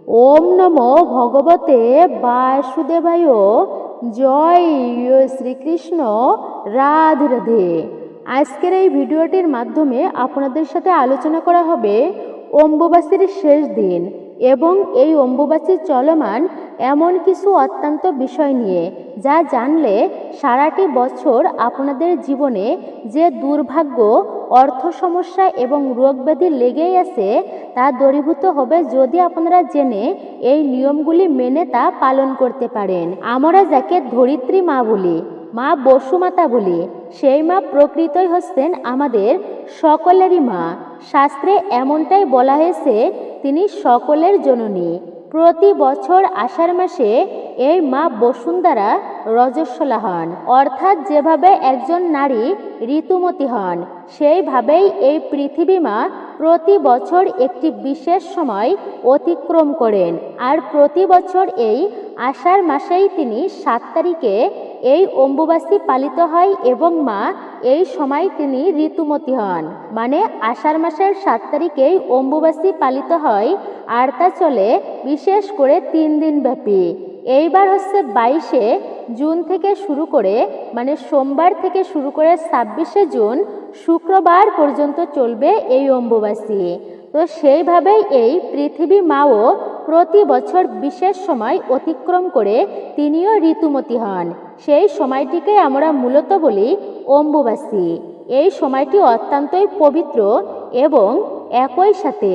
ওম নমো ভগবতে বাসুদেবায়। জয় শ্রীকৃষ্ণ। রাধে রাধে। আজকের এই ভিডিওটির মাধ্যমে আপনাদের সাথে আলোচনা করা হবে অম্বুবাসীর শেষ দিন এবং এই অম্বুবাসী চলমান এমন কিছু অত্যন্ত বিষয় নিয়ে, যা জানলে সারাটি বছর আপনাদের জীবনে যে দুর্ভাগ্য, অর্থ সমস্যা এবং রোগ ব্যাধি লেগেই আছে তা দূরীভূত হবে যদি আপনারা জেনে এই নিয়মগুলি মেনে তা পালন করতে পারেন। আমরা যাকে ধরিত্রী মা বলি, মা বসুমাতা বলি, সেই মা প্রকৃতই হচ্ছেন আমাদের সকলেরই মা। শাস্ত্রে এমনটাই বলা হয়েছে, তিনি সকলের জননী। প্রতি বছর আষাঢ় মাসে এই মা বসুন্ধরা রজস্বলা হন, অর্থাৎ যেভাবে একজন নারী ঋতুমতী হন, সেইভাবেই এই পৃথিবী মা প্রতি বছর একটি বিশেষ সময় অতিক্রম করেন। আর প্রতি বছর এই আষাঢ় মাসেই তিনি 7 তারিখে এই অম্বুবাসী পালিত হয় এবং মা এই সময় তিনি ঋতুমতী হন। মানে আষাঢ় মাসের 7 তারিখেই অম্বুবাসী পালিত হয়, আর তা চলে বিশেষ করে 3 দিন ব্যাপী। এইবার হচ্ছে 22শে জুন থেকে শুরু করে, মানে সোমবার থেকে শুরু করে 26শে জুন শুক্রবার পর্যন্ত চলবে এই অম্বুবাসী। তো সেইভাবেই এই পৃথিবী মাও প্রতি বছর বিশেষ সময় অতিক্রম করে তিনিও ঋতুমতী হন। সেই সময়টিকে আমরা মূলত বলি অম্বুবাসী। এই সময়টি অত্যন্তই পবিত্র এবং একই সাথে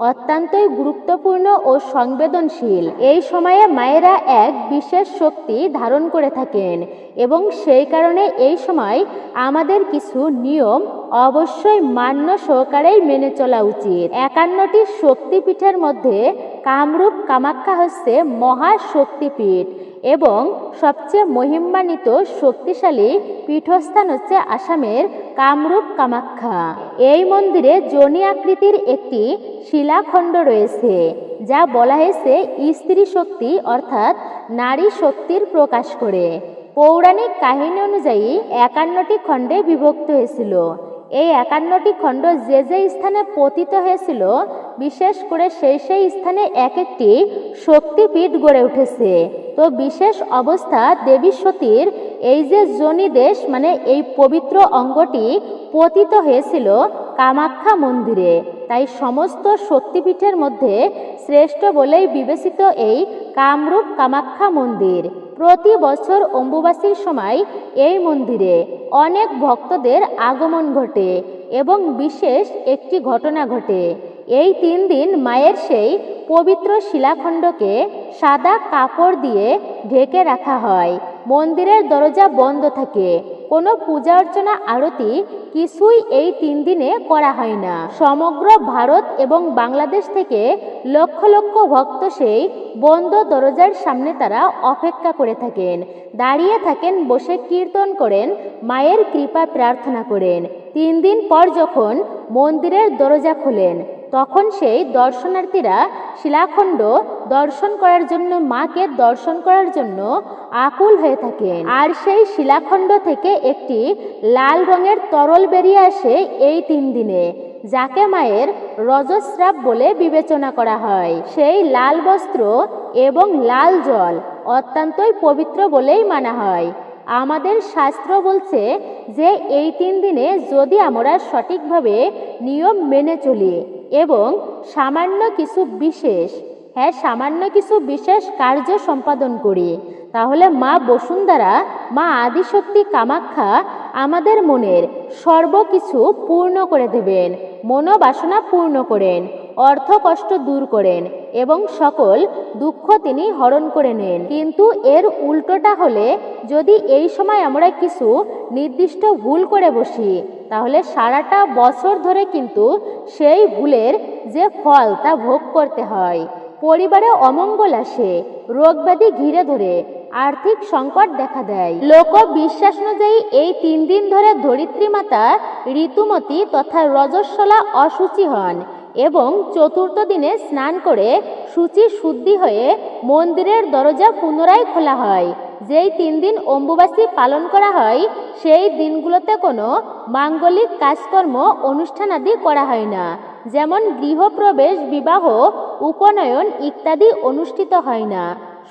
অত্যন্তই গুরুত্বপূর্ণ ও সংবেদনশীল। এই সময়ে মায়েরা এক বিশেষ শক্তি ধারণ করে থাকেন এবং সেই কারণে এই সময় আমাদের কিছু নিয়ম অবশ্যই মান্য সহকারেই মেনে চলা উচিত। 51টি শক্তিপীঠের মধ্যে কামরূপ কামাখ্যা হচ্ছে মহাশক্তিপীঠ এবং সবচেয়ে মহিমান্বিত শক্তিশালী পীঠস্থান হচ্ছে আসামের কামরূপ কামাখ্যা। এই মন্দিরে যোনি আকৃতির একটি শিলাখণ্ড রয়েছে, যা বলা হয়েছে স্ত্রী শক্তি অর্থাৎ নারী শক্তির প্রকাশ করে। পৌরাণিক কাহিনী অনুযায়ী 51টি খণ্ডে বিভক্ত হয়েছিল। এই 51টি খণ্ড যে যে স্থানে পতিত হয়েছিল, বিশেষ করে সেই স্থানে এক একটি শক্তিপীঠ গড়ে উঠেছে। তো বিশেষ অবস্থা দেবী সতীর এই যে যোনি দেশ, মানে এই পবিত্র অঙ্গটি পতিত হয়েছিল কামাখ্যা মন্দিরে। তাই সমস্ত শক্তিপীঠের মধ্যে শ্রেষ্ঠ বলেই বিবেচিত এই কামরূপ কামাখ্যা মন্দির। প্রতি বছর অম্বুবাসীর সময় এই মন্দিরে অনেক ভক্তদের আগমন ঘটে এবং বিশেষ একটি ঘটনা ঘটে। এই 3 দিন মায়ের সেই পবিত্র শিলাখণ্ডকে সাদা কাপড় দিয়ে ঢেকে রাখা হয়। মন্দিরের দরজা বন্ধ থাকে। কোনো পূজা অর্চনা, আরতি কিছুই এই 3 দিনে করা হয় না। সমগ্র ভারত এবং বাংলাদেশ থেকে লক্ষ লক্ষ ভক্ত সেই বন্ধ দরজার সামনে তারা অপেক্ষা করে থাকেন, দাঁড়িয়ে থাকেন, বসে কীর্তন করেন, মায়ের কৃপা প্রার্থনা করেন। 3 দিন পর যখন মন্দিরের দরজা খোলেন, তখন সেই দর্শনার্থীরা শিলাখণ্ড দর্শন করার জন্য, মাকে দর্শন করার জন্য আকুল হয়ে থাকেন। আর সেই শিলাখণ্ড থেকে একটি লাল রঙের তরল বেরিয়ে আসে এই 3 দিনে, যাকে মায়ের রজস্রাব বলে বিবেচনা করা হয়। সেই লাল বস্ত্র এবং লাল জল অত্যন্তই পবিত্র বলেই মানা হয়। আমাদের শাস্ত্র বলছে যে এই 3 দিনে যদি আমরা সঠিকভাবে নিয়ম মেনে চলি এবং সামান্য কিছু বিশেষ কার্য সম্পাদন করি, তাহলে মা বসুন্ধরা, মা আদিশক্তি কামাখ্যা আমাদের মনের সর্বকিছু পূর্ণ করে দেবেন, মনোবাসনা পূর্ণ করেন, অর্থ কষ্ট দূর করেন এবং সকল দুঃখ তিনি হরণ করে নেন। কিন্তু এর উল্টোটা হলে, যদি এই সময় আমরা কিছু নির্দিষ্ট ভুল করে বসি, তাহলে সারাটা বছর ধরে কিন্তু সেই ভুলের যে ফল তা ভোগ করতে হয়। পরিবারে অমঙ্গল আসে, রোগ ব্যাধি ঘিরে ধরে, আর্থিক সংকট দেখা দেয়। লোক বিশ্বাস অনুযায়ী এই 3 দিন ধরে ধরিত্রী মাতা ঋতুমতী তথা রজস্বলা অশুচি হন এবং 4র্থ দিনে স্নান করে শুচি শুদ্ধি হয়ে মন্দিরের দরজা পুনরায় খোলা হয়। যেই 3 দিন অম্বুবাসী পালন করা হয়, সেই দিনগুলোতে কোনো মাঙ্গলিক কাজকর্ম, অনুষ্ঠান আদি করা হয় না। যেমন গৃহপ্রবেশ, বিবাহ, উপনয়ন ইত্যাদি অনুষ্ঠিত হয় না।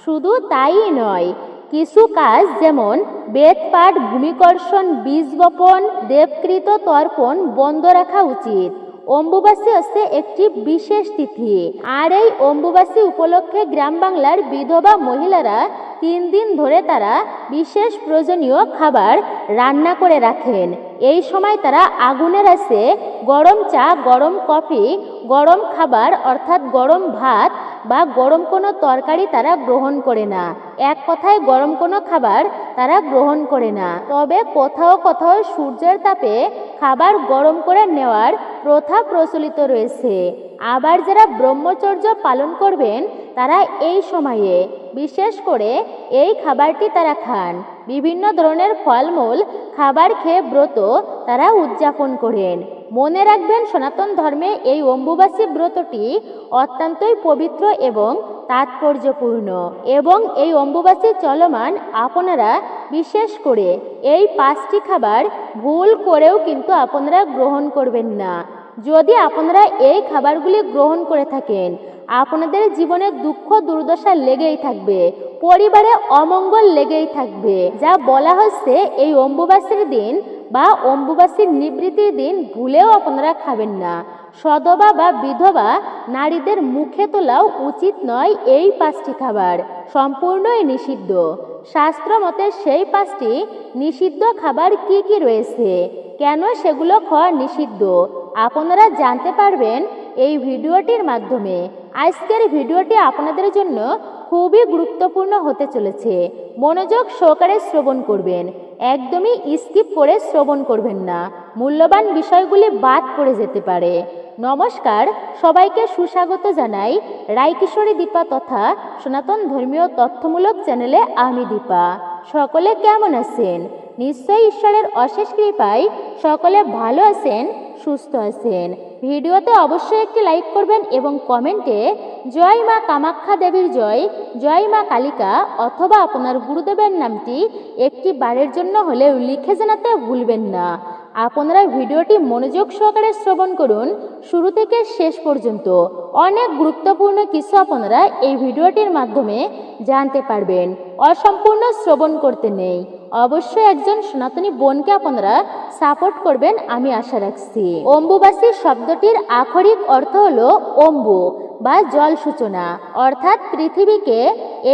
শুধু তাই নয়, কিছু কাজ যেমন বেদপাঠ, ভূমিকর্ষণ, বীজ বপন, দেবকৃত তর্পণ বন্ধ রাখা উচিত। অম্বুবাসী হচ্ছে একটি বিশেষ তিথি, আর এই অম্বুবাসী উপলক্ষে গ্রাম বাংলার বিধবা মহিলারা 3 দিন ধরে তারা বিশেষ প্রয়োজনীয় খাবার রান্না করে রাখেন। এই সময় তারা আগুনের কাছে গরম চা, গরম কফি, গরম খাবার অর্থাৎ গরম ভাত বা গরম কোনো তরকারি তারা গ্রহণ করে না। এক কথায় গরম কোনো খাবার তারা গ্রহণ করে না। তবে কোথাও কোথাও সূর্যের তাপে খাবার গরম করে নেওয়ার প্রথা প্রচলিত রয়েছে। আবার যারা ব্রহ্মচর্য পালন করবেন তারা এই সময়ে বিশেষ করে এই খাবারটি তারা খান। বিভিন্ন ধরনের ফলমূল খাবার খেয়ে ব্রত তারা উদযাপন করেন। মনে রাখবেন, সনাতন ধর্মে এই অম্বুবাসী ব্রতটি অত্যন্তই পবিত্র এবং তাৎপর্যপূর্ণ, এবং এই অম্বুবাসী চলমান আপনারা বিশেষ করে এই 5টি খাবার ভুল করেও কিন্তু আপনারা গ্রহণ করবেন না। যদি আপনারা এই খাবারগুলি গ্রহণ করে থাকেন, আপনাদের জীবনে দুঃখ দুর্দশা লেগেই থাকবে, পরিবারে অমঙ্গল লেগেই থাকবে। যা বলা হচ্ছে, এই অম্বুবাসীর দিন বা অম্বুবাসীর নিবৃত্তির দিন ভুলেও আপনারা খাবেন না। সধবা বা বিধবা নারীদের মুখে তোলাও উচিত নয়। এই 5টি খাবার সম্পূর্ণই নিষিদ্ধ। শাস্ত্র মতে সেই 5টি নিষিদ্ধ খাবার কি কি রয়েছে, কেন সেগুলো খাওয়া নিষিদ্ধ, আপনারা জানতে পারবেন এই ভিডিওটির মাধ্যমে। আজকের ভিডিওটি আপনাদের জন্য খুবই গুরুত্বপূর্ণ হতে চলেছে। মনোযোগ সহকারে শ্রবণ করবেন, একদমই স্কিপ করে শ্রবণ করবেন না, মূল্যবান বিষয়গুলি বাদ পড়ে যেতে পারে। নমস্কার, সবাইকে সুস্বাগত জানাই রায়কিশোরী দীপা তথা সনাতন ধর্মীয় তথ্যমূলক চ্যানেলে আমি দীপা। সকলে কেমন আছেন? নিশ্চয়ই ঈশ্বরের অশেষ কৃপায় সকলে ভালো আছেন, সুস্থ আছেন। ভিডিওতে অবশ্যই একটি লাইক করবেন এবং কমেন্টে জয় মা কামাখ্যা দেবীর জয়, জয় মা কালিকা অথবা আপনার গুরুদেবের নামটি একটি বারের জন্য হলেও লিখে জানাতে ভুলবেন না। আপনারা ভিডিওটি মনোযোগ সহকারে শ্রবণ করুন শুরু থেকে শেষ পর্যন্ত। অনেক গুরুত্বপূর্ণ কিছু আপনারা এই ভিডিওটির মাধ্যমে জানতে পারবেন। অসম্পূর্ণ শ্রবণ করতে নেই। অবশ্যই একজন সনাতনী বোনকে আপনারা সাপোর্ট করবেন, আমি আশা রাখছি। অম্বুবাসী শব্দটির আক্ষরিক অর্থ হলো অম্বু বা জল সূচনা, অর্থাৎ পৃথিবীকে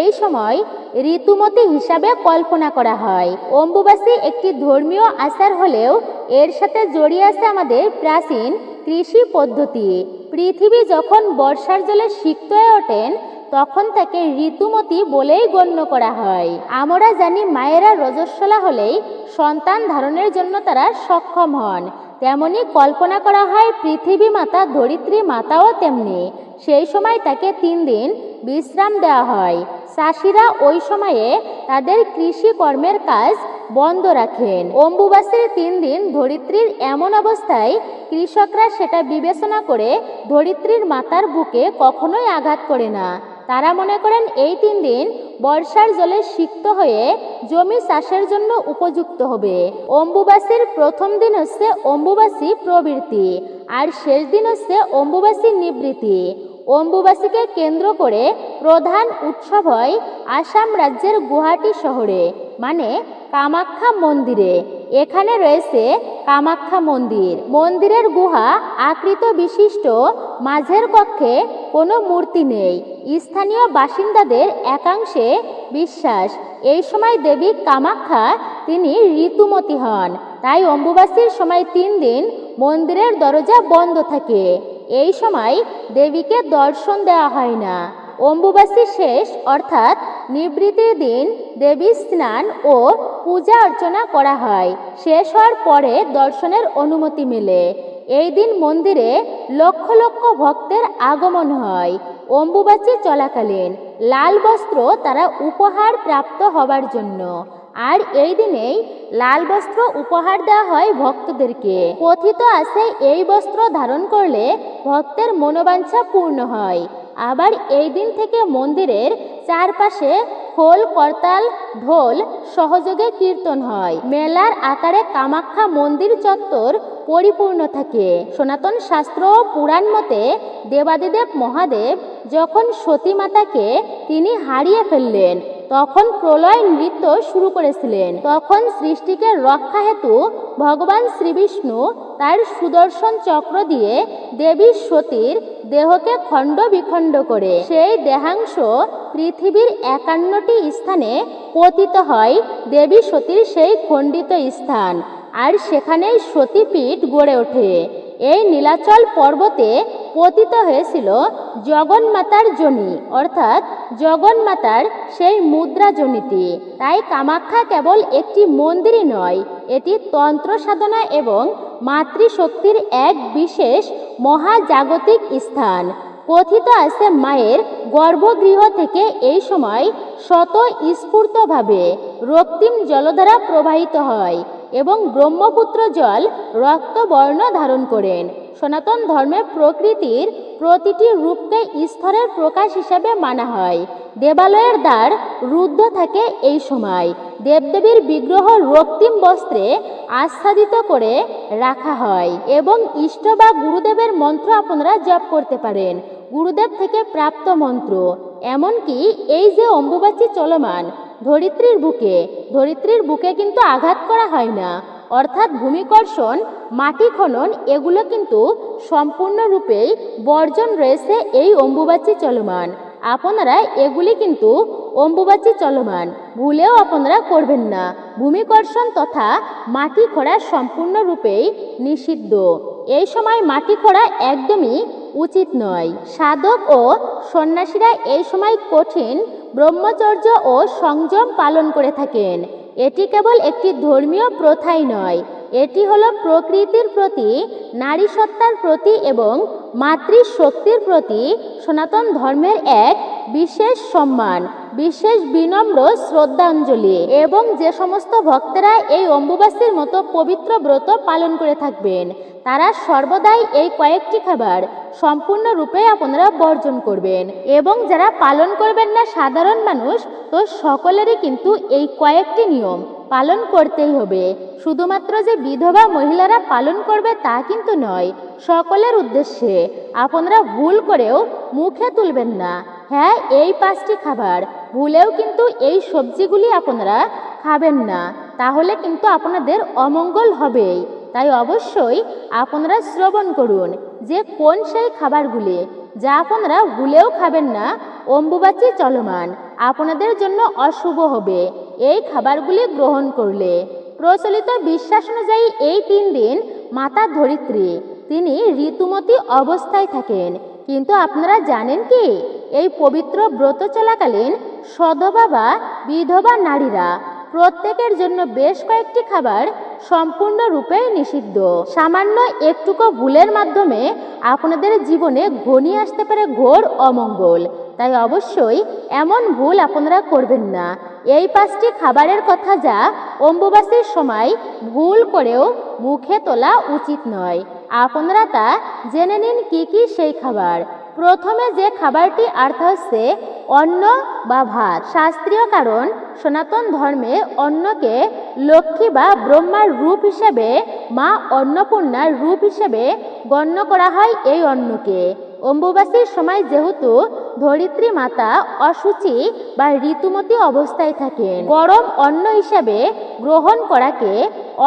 এই সময় ঋতুমতী হিসাবে কল্পনা করা হয়। অম্বুবাসী একটি ধর্মীয় আচার হলেও এর সাথে জড়িয়ে আছে আমাদের প্রাচীন কৃষি পদ্ধতি। পৃথিবী যখন বর্ষার জলে সিক্ত হয়ে ওঠেন তখন তাকে ঋতুমতী বলেই গণ্য করা হয়। আমরা জানি মায়েরা রজস্বলা হলেই সন্তান ধারণের জন্য তারা সক্ষম হন, তেমনি কল্পনা করা হয় পৃথিবী মাতা ধরিত্রী মাতাও তেমনি। সেই সময় তাকে 3 দিন বিশ্রাম দেওয়া হয়। চাষিরা ওই সময়ে তাদের কৃষি কর্মের কাজ বন্ধ রাখেন। অম্বুবাসীর 3 দিন ধরিত্রীর এমন অবস্থায় কৃষকরা সেটা বিবেচনা করে ধরিত্রীর মাতার বুকে কখনোই আঘাত করে না। তারা মনে করেন এই 3 দিন বর্ষার জলে সিক্ত হয়ে জমি চাষের জন্য উপযুক্ত হবে। অম্বুবাসীর প্রথম দিন হচ্ছে অম্বুবাসী প্রবৃত্তি, আর শেষ দিন হচ্ছে অম্বুবাসী নিবৃত্তি। অম্বুবাসীকে কেন্দ্র করে প্রধান উৎসব হয় আসাম রাজ্যের গুয়াহাটি শহরে, মানে কামাখ্যা মন্দিরে। এখানে রয়েছে কামাখ্যা মন্দির। মন্দিরের গুহা আকৃত বিশিষ্ট, মাঝের কক্ষে কোনো মূর্তি নেই। স্থানীয় বাসিন্দাদের একাংশে বিশ্বাস এই সময় দেবী কামাখ্যা তিনি ঋতুমতী হন, তাই অম্বুবাসীর সময় 3 দিন মন্দিরের দরজা বন্ধ থাকে। এই সময় দেবীকে দর্শন দেওয়া হয় না। অম্বুবাসী শেষ অর্থাৎ নিবৃত্তির দিন দেবী স্নান ও পূজা অর্চনা করা হয়। শেষ হওয়ার পরে দর্শনের অনুমতি মেলে। এই দিন মন্দিরে লক্ষ লক্ষ ভক্তের আগমন হয়। অম্বুবাচী চলাকালীন লাল বস্ত্র তারা উপহার প্রাপ্ত হবার জন্য, আর এই দিনেই লাল বস্ত্র উপহার দেওয়া হয় ভক্তদেরকে। কথিত আছে এই বস্ত্র ধারণ করলে ভক্তের মনোবাঞ্ছা পূর্ণ হয়। আবার এই দিন থেকে মন্দিরের চারপাশে খোল, করতাল, ঢোল সহযোগে কীর্তন হয়। মেলার আকারে কামাখ্যা মন্দির চত্বর পরিপূর্ণ থাকে। সনাতন শাস্ত্র ও পুরাণ মতে দেবাদিদেব মহাদেব যখন সতী মাতাকে তিনি হারিয়ে ফেললেন, তখন প্রলয় নৃত্য শুরু করেছিলেন। তখন সৃষ্টিকে রক্ষা হেতু ভগবান শ্রীবিষ্ণু তার সুদর্শন চক্র দিয়ে দেবী সতীর দেহকে খণ্ড বিখণ্ড করে সেই দেহাংশ পৃথিবীর 51টি স্থানে পতিত হয়। দেবী সতীর সেই খণ্ডিত স্থান, আর সেখানেই সতীপীঠ গড়ে ওঠে। এই নীলাচল পর্বতে পতিত হয়েছিল জগন্মাতার যোনি, অর্থাৎ জগন্মাতার সেই মুদ্রা যোনিটি। তাই কামাখ্যা কেবল একটি মন্দিরই নয়, এটি তন্ত্র সাধনা এবং মাতৃশক্তির এক বিশেষ মহাজাগতিক স্থান। কথিত আছে মায়ের গর্ভগৃহ থেকে এই সময় স্বতঃস্ফূর্তভাবে রক্তিম জলধারা প্রবাহিত হয় এবং ব্রহ্মপুত্র জল রক্তবর্ণ ধারণ করেন। সনাতন ধর্মে প্রকৃতির প্রতিটি রূপকে স্তরের প্রকাশ হিসাবে মানা হয়। দেবালয়ের দ্বার রুদ্ধ থাকে এই সময়। দেবদেবীর বিগ্রহ রক্তিম বস্ত্রে আচ্ছাদিত করে রাখা হয় এবং ইষ্ট বা গুরুদেবের মন্ত্র আপনারা জপ করতে পারেন, গুরুদেব থেকে প্রাপ্ত মন্ত্র। এমনকি এই যে অম্বুবাচী চলমান, ধরিত্রীর বুকে কিন্তু আঘাত করা হয় না, অর্থাৎ ভূমিকর্ষণ, মাটি খনন এগুলো কিন্তু সম্পূর্ণরূপেই বর্জন রয়েছে এই অম্বুবাচী চলমান। আপনারা এগুলি কিন্তু অম্বুবাচী চলমান ভুলেও আপনারা করবেন না। ভূমিকর্ষণ তথা মাটি খোঁড়া সম্পূর্ণরূপেই নিষিদ্ধ। এই সময় মাটি খোঁড়া একদমই উচিত নয়। সাধক ও সন্ন্যাসীরা এই সময় কঠিন ব্রহ্মচর্য ও সংযম পালন করে থাকেন। এটি কেবল একটি ধর্মীয় প্রথাই নয়, এটি হলো প্রকৃতির প্রতি, নারী সত্তার প্রতি এবং মাতৃশক্তির প্রতি সনাতন ধর্মের এক বিশেষ সম্মান, বিশেষ বিনম্র শ্রদ্ধাঞ্জলি। এবং যে সমস্ত ভক্তেরা এই অম্বুবাসীর মতো পবিত্র ব্রত পালন করে থাকবেন, তারা সর্বদাই এই কয়েকটি খাবার সম্পূর্ণরূপে আপনারা বর্জন করবেন। এবং যারা পালন করবেন না সাধারণ মানুষ, তো সকলেরই কিন্তু এই কয়েকটি নিয়ম পালন করতেই হবে। শুধুমাত্র যে বিধবা মহিলারা পালন করবে তা কিন্তু নয়, সকলের উদ্দেশ্যে আপনারা ভুল করেও মুখে তুলবেন না। হ্যাঁ, এই 5টি খাবার ভুলেও কিন্তু এই সবজিগুলি আপনারা খাবেন না, তাহলে কিন্তু আপনাদের অমঙ্গল হবেই। তাই অবশ্যই আপনারা শ্রবণ করুন যে কোন সেই খাবারগুলি যা আপনারা ভুলেও খাবেন না। অম্বুবাচী চলমান আপনাদের জন্য অশুভ হবে এই খাবারগুলি গ্রহণ করলে। প্রচলিত বিশ্বাস অনুযায়ী এই 3 দিন মাতা ধরিত্রী তিনি ঋতুমতী অবস্থায় থাকেন। কিন্তু আপনারা জানেন কি, এই পবিত্র ব্রত চলাকালীন সধবা বা বিধবা নারীরা প্রত্যেকের জন্য বেশ কয়েকটি খাবার সম্পূর্ণরূপে নিষিদ্ধ। সামান্য একটুকু ভুলের মাধ্যমে আপনাদের জীবনে ঘনিয়ে আসতে পারে ঘোর অমঙ্গল। তাই অবশ্যই এমন ভুল আপনারা করবেন না। এই 5টি খাবারের কথা যা অম্বুবাসীর সময় ভুল করেও মুখে তোলা উচিত নয়, আপনারা তা জেনে নিন কি কি সেই খাবার। প্রথমে যে খাবারটি অর্থ হচ্ছে অন্ন বা ভাত। শাস্ত্রীয় কারণ, সনাতন ধর্মে অন্নকে লক্ষ্মী বা ব্রহ্মার রূপ হিসেবে, মা অন্নপূর্ণার রূপ হিসেবে গণ্য করা হয়। এই অন্নকে অম্বুবাসীর সময় যেহেতু ধরিত্রী মাতা অশুচি বা ঋতুমতী অবস্থায় থাকেন, গরম অন্ন হিসাবে গ্রহণ করাকে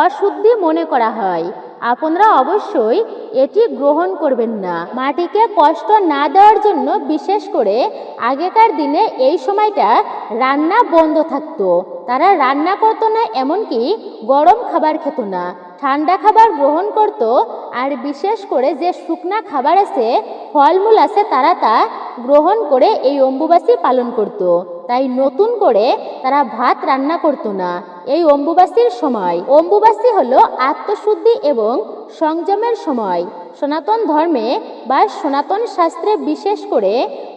অশুদ্ধি মনে করা হয়। আপনারা অবশ্যই এটি গ্রহণ করবেন না। মাটিকে কষ্ট না দেওয়ার জন্য বিশেষ করে আগেকার দিনে এই সময়টা রান্না বন্ধ থাকতো, তারা রান্না করতো না, এমনকি গরম খাবার খেত না, ঠান্ডা খাবার গ্রহণ করত। আর বিশেষ করে যে শুকনা খাবার আছে, ফলমূল আছে, তারা তা গ্রহণ করে এই অম্বুবাসী পালন করত। তাই নতুন করে তারা ভাত রান্না করত না এই অম্বুবাসীর সময়। অম্বুবাসী হলো আত্মশুদ্ধি এবং সংযমের সময়। সনাতন ধর্মে বা সনাতন শাস্ত্রে বিশেষ করে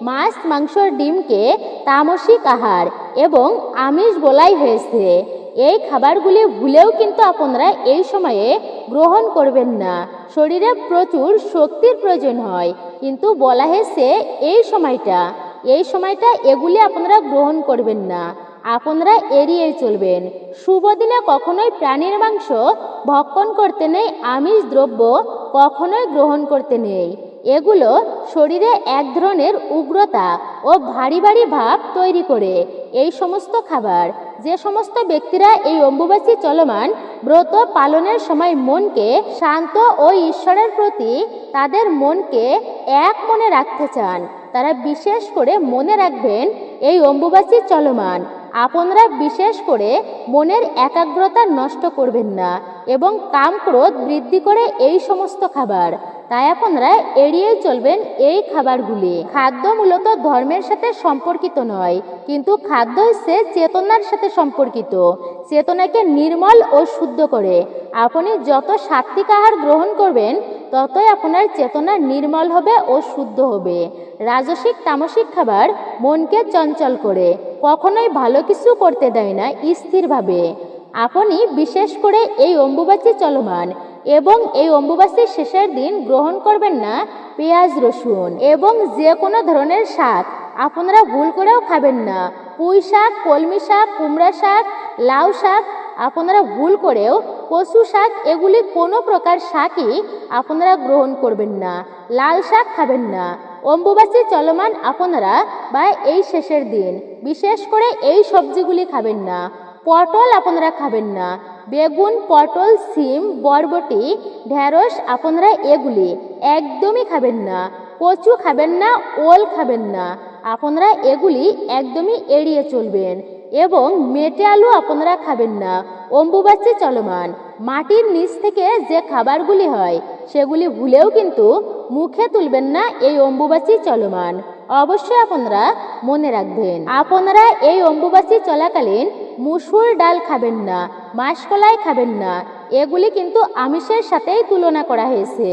মাছ, মাংস, ডিমকে তামসিক আহার এবং আমিষ বলাই হয়েছে। এই খাবারগুলি ভুলেও কিন্তু আপনারা এই সময়ে গ্রহণ করবেন না। শরীরে প্রচুর শক্তির প্রয়োজন হয়, কিন্তু বলা হয়েছে এই সময়টা এগুলি আপনারা গ্রহণ করবেন না। আপনারা এড়িয়েই চলবেন। শুভ দিনে কখনোই প্রাণীর মাংস ভক্ষণ করতে নেই, আমিষ দ্রব্য কখনোই গ্রহণ করতে নেই। এগুলো শরীরে এক ধরনের উগ্রতা ও ভারী ভারী ভাব তৈরি করে। এই সমস্ত খাবার যে সমস্ত ব্যক্তিরা এই অম্বুবাচী চলমান ব্রত পালনের সময় মনকে শান্ত ও ঈশ্বরের প্রতি তাদের মনকে এক মনে রাখতে চান, তারা বিশেষ করে মনে রাখবেন এই অম্বুবাচী চলমান আপনারা বিশেষ করে মনের একাগ্রতা নষ্ট করবেন না এবং কাম ক্রোধ বৃদ্ধি করে এই সমস্ত খাবার, তাই আপনারা এড়িয়ে চলবেন এই খাবারগুলি। খাদ্য মূলত ধর্মের সাথে সম্পর্কিত নয়, কিন্তু খাদ্য হচ্ছে চেতনার সাথে সম্পর্কিত। চেতনাকে নির্মল ও শুদ্ধ করে। আপনি যত সাত্বিক আহার গ্রহণ করবেন ততই আপনার চেতনা নির্মল হবে ও শুদ্ধ হবে। রাজসিক তামসিক খাবার মনকে চঞ্চল করে, কখনোই ভালো কিছু করতে দেয় না স্থিরভাবে। আপনি বিশেষ করে এই অম্বুবাচী চলমান এবং এই অম্বুবাচীর শেষের দিন গ্রহণ করবেন না পেঁয়াজ রসুন এবং যে কোনো ধরনের শাক আপনারা ভুল করেও খাবেন না। পুঁই শাক, কলমি শাক, কুমড়া শাক, লাউ শাক আপনারা ভুল করেও, কচু শাক, এগুলি কোনো প্রকার শাকই আপনারা গ্রহণ করবেন না। লাল শাক খাবেন না। অম্বুবাচী চলমান আপনারা বা এই শেষের দিন বিশেষ করে এই সবজিগুলি খাবেন না। পটল আপনারা খাবেন না। বেগুন, পটল, সিম, বরবটি, ঢেঁড়স আপনারা এগুলি একদমই খাবেন না। কচু খাবেন না, ওল খাবেন না, আপনারা এগুলি একদমই এড়িয়ে চলবেন। এবং মেটে আলু আপনারা খাবেন না। অম্বুবাচী চলমান মাটির নিচ থেকে যে খাবারগুলি হয় সেগুলি ভুলেও কিন্তু মুখে তুলবেন না এই অম্বুবাচী চলমান। অবশ্যই আপনারা মনে রাখবেন, আপনারা এই অম্বুবাচী চলাকালীন মুসুর ডাল খাবেন না, মাসকলাই খাবেন না। এগুলি কিন্তু আমিষের সাথেই তুলনা করা হয়েছে,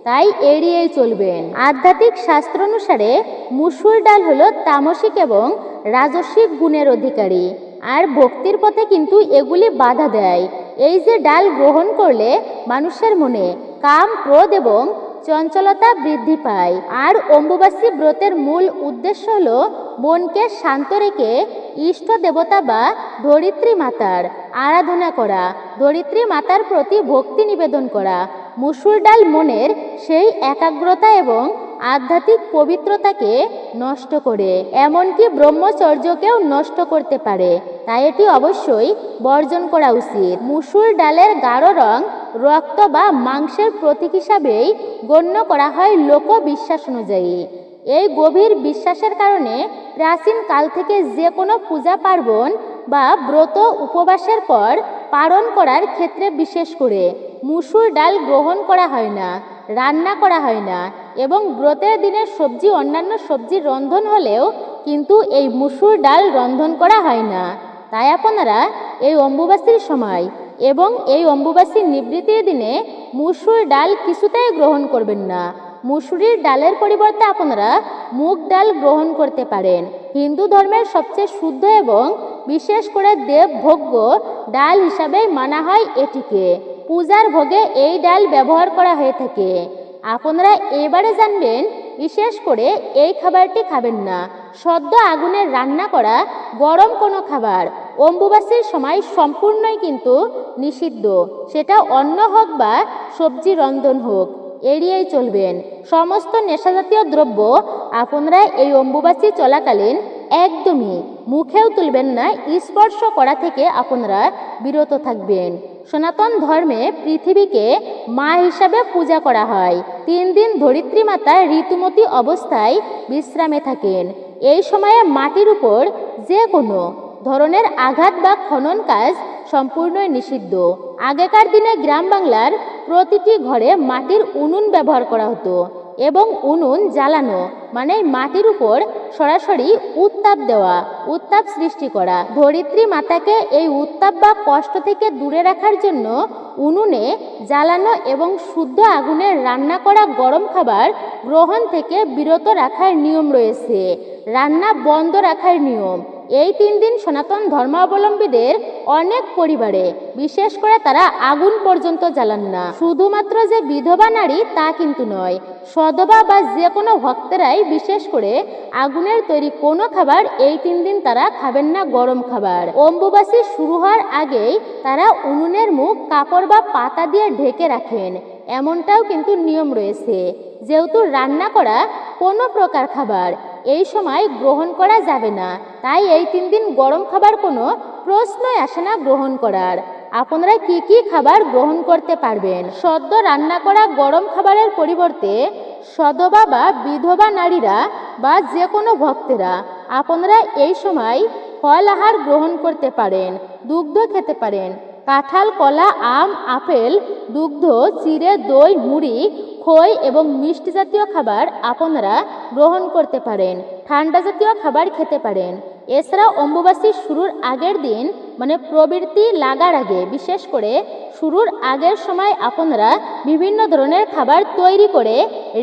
তাই এড়িয়েই চলবেন। আধ্যাত্মিক শাস্ত্র অনুসারে মুসুর ডাল হলো তামসিক এবং রাজসিক গুণের অধিকারী, আর ভক্তির পথে কিন্তু এগুলি বাধা দেয়। এই যে ডাল গ্রহণ করলে মানুষের মনে কাম, ক্রোধ এবং চঞ্চলতা বৃদ্ধি পায়। আর অম্বুবাচী ব্রতের মূল উদ্দেশ্য হলো মনকে শান্ত রেখে ইষ্ট দেবতা বা ধরিত্রী মাতার আরাধনা করা, ধরিত্রী মাতার প্রতি ভক্তি নিবেদন করা। মুসুর ডাল মনের সেই একাগ্রতা এবং আধ্যাত্মিক পবিত্রতাকে নষ্ট করে, এমনকি ব্রহ্মচর্যকেও নষ্ট করতে পারে, তাই এটি অবশ্যই বর্জন করা উচিত। মুসুর ডালের গাঢ় রং রক্ত বা মাংসের প্রতীক হিসাবেই গণ্য করা হয় লোকবিশ্বাস অনুযায়ী। এই গভীর বিশ্বাসের কারণে প্রাচীন কাল থেকে যে কোনো পূজা পার্বণ বা ব্রত উপবাসের পর পালন করার ক্ষেত্রে বিশেষ করে মুসুর ডাল গ্রহণ করা হয় না, রান্না করা হয় না এবং ব্রতের দিনের সবজি অন্যান্য সবজির রন্ধন হলেও কিন্তু এই মুসুর ডাল রন্ধন করা হয় না। তাই আপনারা এই অম্বুবাচীর সময় এবং এই অম্বুবাচীর নিবৃত্তির দিনে মুসুর ডাল কিছুতেই গ্রহণ করবেন না। মুসুরির ডালের পরিবর্তে আপনারা মুগ ডাল গ্রহণ করতে পারেন। হিন্দু ধর্মের সবচেয়ে শুদ্ধ এবং বিশেষ করে দেবভোগ্য ডাল হিসাবে মানা হয় এটিকে। পূজার ভোগে এই ডাল ব্যবহার করা হয়ে থাকে। আপনারা এবারে জানবেন বিশেষ করে এই খাবারটি খাবেন না। সদ্য আগুনে রান্না করা গরম কোনো খাবার অম্বুবাচীর সময় সম্পূর্ণই কিন্তু নিষিদ্ধ, সেটা অন্ন হোক বা সবজি রন্ধন হোক, এড়িয়েই চলবেন। সমস্ত নেশাজাতীয় দ্রব্য আপনারা এই অম্বুবাচী চলাকালীন একদমই মুখেও তুলবেন না, স্পর্শ করা থেকে আপনারা বিরত থাকবেন। সনাতন ধর্মে পৃথিবীকে মা হিসাবে পূজা করা হয়। 3 দিন ধরিত্রী মাতা ঋতুমতী অবস্থায় বিশ্রামে থাকেন। এই সময়ে মাটির উপর যে কোনো ধরনের আঘাত বা খনন কাজ সম্পূর্ণই নিষিদ্ধ। আগেকার দিনে গ্রাম বাংলার প্রতিটি ঘরে মাটির উনুন ব্যবহার করা হতো এবং উনুন জ্বালানো মানে মাটির উপর সরাসরি উত্তাপ দেওয়া, উত্তাপ সৃষ্টি করা। ধরিত্রী মাতাকে এই উত্তাপ বা কষ্ট থেকে দূরে রাখার জন্য উনুনে জ্বালানো এবং শুদ্ধ আগুনে রান্না করা গরম খাবার গ্রহণ থেকে বিরত রাখার নিয়ম রয়েছে। রান্না বন্ধ রাখার নিয়ম এই 3 দিন সনাতন ধর্মাবলম্বীদের অনেক পরিবারে বিশেষ করে তারা আগুন পর্যন্ত জ্বালান না। শুধুমাত্র যে বিধবা নারী তা কিন্তু নয়, সধবা বা যে কোনো ভক্তেরাই বিশেষ করে আগুনের তৈরি কোনো খাবার এই 3 দিন তারা খাবেন না, গরম খাবার। অম্বুবাসী শুরু হওয়ার আগেই তারা উনুনের মুখ কাপড় বা পাতা দিয়ে ঢেকে রাখেন, এমনটাও কিন্তু নিয়ম রয়েছে। যেহেতু রান্না করা কোনো প্রকার খাবার এই সময় গ্রহণ করা যাবে না, তাই এই 3 দিন গরম খাবার কোনো প্রশ্নই আসে না গ্রহণ করার। আপনারা কি কি খাবার গ্রহণ করতে পারবেন? সদ্য রান্না করা গরম খাবারের পরিবর্তে সধবা বা বিধবা নারীরা বা যে কোনো ভক্তেরা আপনারা এই সময় ফল আহার গ্রহণ করতে পারেন, দুগ্ধ খেতে পারেন। কাঁঠাল, কলা, আম, আপেল, দুগ্ধ, চিড়ে, দই, মুড়ি, খই এবং মিষ্টি জাতীয় খাবার আপনারা গ্রহণ করতে পারেন। ঠান্ডা জাতীয় খাবার খেতে পারেন। এছাড়া অম্বুবাসী শুরুর আগের দিন মানে প্রবৃত্তি লাগার আগে, বিশেষ করে শুরুর আগের সময় আপনারা বিভিন্ন ধরনের খাবার তৈরি করে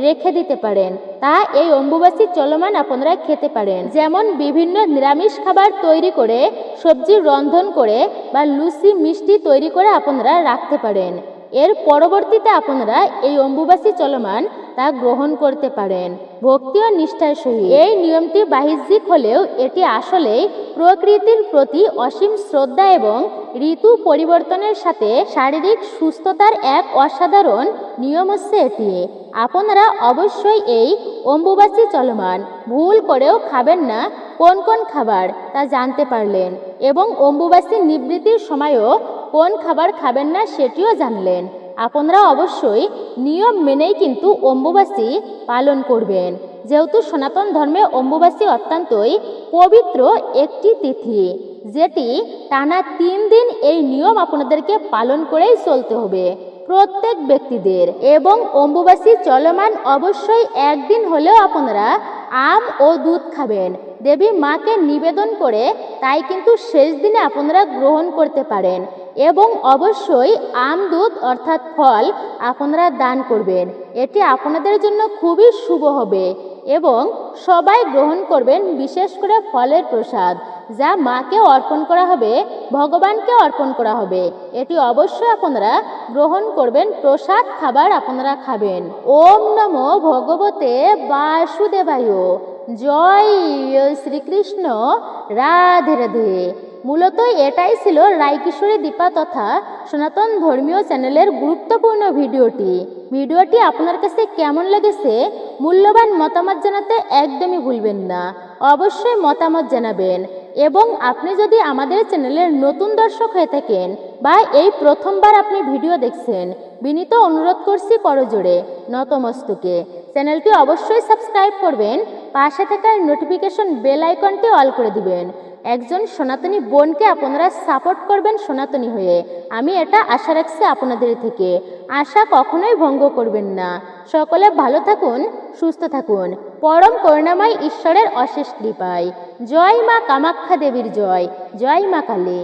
রেখে দিতে পারেন, তা এই অম্বুবাসী চলমান আপনারা খেতে পারেন। যেমন বিভিন্ন নিরামিষ খাবার তৈরি করে, সবজি রন্ধন করে বা লুচি মিষ্টি তৈরি করে আপনারা রাখতে পারেন। এর পরবর্তীতে আপনারা এই অম্বুবাসী চলমান তা গ্রহণ করতে পারেন ভক্তি ও নিষ্ঠার সহিত। এই নিয়মটি বাহ্যিক হলেও এটি আসলে প্রকৃতির প্রতি অসীম শ্রদ্ধা এবং ঋতু পরিবর্তনের সাথে শারীরিক সুস্থতার এক অসাধারণ নিয়ম হচ্ছে এটি। আপনারা অবশ্যই এই অম্বুবাসী চলমান ভুল করেও খাবেন না কোন কোন খাবার তা জানতে পারলেন, এবং অম্বুবাসী নিবৃত্তির সময়ও কোন খাবার খাবেন না সেটিও জানলেন। আপনারা অবশ্যই নিয়ম মেনেই কিন্তু অম্বুবাসী পালন করবেন। যেহেতু সনাতন ধর্মে অম্বুবাসী অত্যন্তই পবিত্র একটি তিথি, যেটি টানা 3 দিন এই নিয়ম আপনাদেরকে পালন করেই চলতে হবে প্রত্যেক ব্যক্তিদের। এবং অম্বুবাসী চলমান অবশ্যই একদিন হলেও আপনারা আম ও দুধ খাবেন দেবী মাকে নিবেদন করে, তাই কিন্তু শেষ দিনে আপনারা গ্রহণ করতে পারেন। এবং অবশ্যই আম দুধ অর্থাৎ ফল আপনারা দান করবেন, এটি আপনাদের জন্য খুবই শুভ হবে। এবং সবাই গ্রহণ করবেন, বিশেষ করে ফলের প্রসাদ যা মাকে অর্পণ করা হবে, ভগবানকে অর্পণ করা হবে, এটি অবশ্যই আপনারা গ্রহণ করবেন। প্রসাদ খাবার আপনারা খাবেন। ওম নমো ভগবতে বাসুদেবায়। জয় শ্রীকৃষ্ণ, রাধে রাধে। মূলত এটাই ছিল রায়কিশোরী দীপা তথা সনাতন ধর্মীয় চ্যানেলের গুরুত্বপূর্ণ ভিডিওটি আপনার কাছে কেমন লেগেছে মূল্যবান মতামত জানাতে একদমই ভুলবেন না। অবশ্যই মতামত জানাবেন। এবং আপনি যদি আমাদের চ্যানেলের নতুন দর্শক হয়ে থাকেন বা এই প্রথমবার আপনি ভিডিও দেখছেন, বিনীত অনুরোধ করছি করজোড়ে নতমস্তকে চ্যানেলটি অবশ্যই সাবস্ক্রাইব করবেন, পাশে থাকা নোটিফিকেশন বেল আইকনটি অল করে দিবেন। একজন সনাতনী বোনকে আপনারা সাপোর্ট করবেন সনাতনী হয়ে, আমি এটা আশা রাখছি আপনাদের থেকে। আশা কখনোই ভঙ্গ করবেন না। সকলে ভালো থাকুন, সুস্থ থাকুন, পরম করুণাময় ঈশ্বরের অশেষ কৃপায়। জয় মা কামাখ্যা দেবীর জয়, জয় মা কালী।